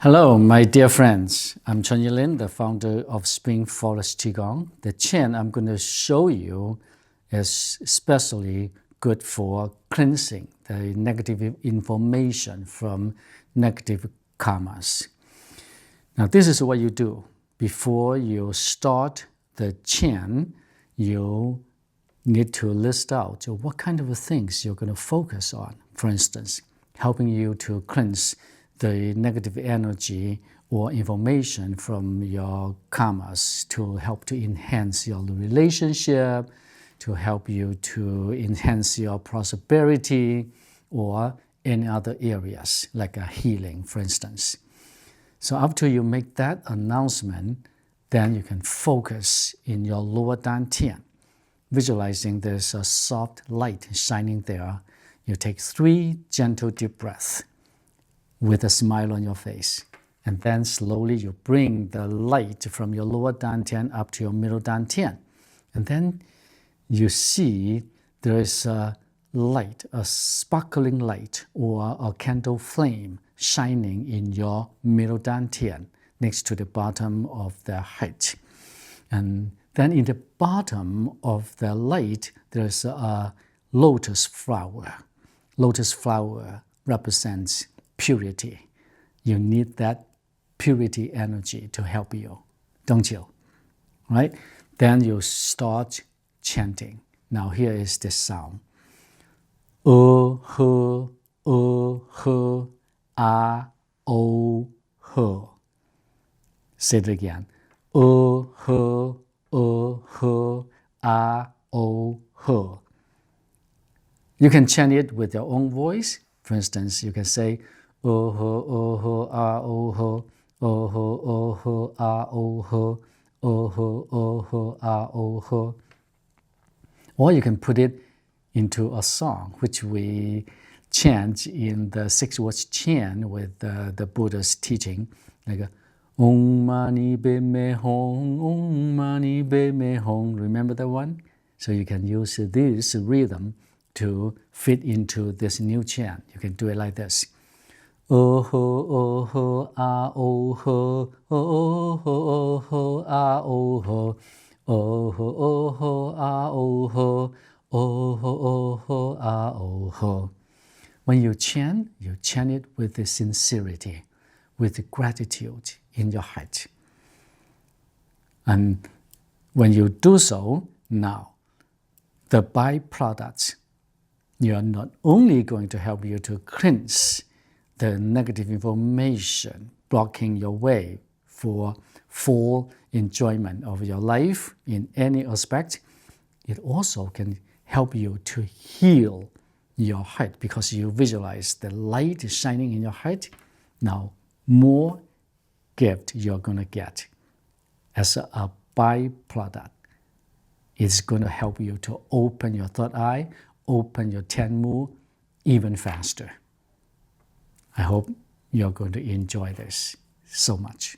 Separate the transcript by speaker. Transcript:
Speaker 1: Hello, my dear friends. I'm Chunyi Lin, the founder of Spring Forest Qigong. The chant I'm going to show you is especially good for cleansing the negative information from negative karmas. Now, this is what you do. Before you start the chant, you need to list out what kind of things you're going to focus on. For instance, helping you to cleanse the negative energy or information from your karmas to help to enhance your relationship, to help you to enhance your prosperity, or any other areas like a healing, for instance. So after you make that announcement, then you can focus in your lower dantian, visualizing there's a soft light shining there. You take 3 gentle deep breaths with a smile on your face. And then slowly you bring the light from your lower dantian up to your middle dantian. And then you see there is a light, a sparkling light or a candle flame shining in your middle dantian next to the bottom of the heart. And then in the bottom of the light, there's a lotus flower. Lotus flower represents purity. You need that purity energy to help you, don't you? Right? Then you start chanting. Now here is the sound. O H A O H. Say it again. O H A O H. You can chant it with your own voice. For instance, you can say O H A O H, O H A O H, O H A O H. Or you can put it into a song, which we chant in the 6 words chant with the Buddha's teaching, like Om Mani Padme Hum, Om Mani Padme Hum. Remember that one? So you can use this rhythm to fit into this new chant. You can do it like this. O H A O H, O H A O H, O H A O H, O H A O H. When you chant it with the sincerity, with the gratitude in your heart. And when you do so, now, the byproducts, you are not only going to help you to cleanse the negative information blocking your way for full enjoyment of your life in any aspect, it also can help you to heal your heart because you visualize the light is shining in your heart. Now, more gift you're going to get as a byproduct. It's going to help you to open your third eye, open your Tenmu even faster. I hope you're going to enjoy this so much.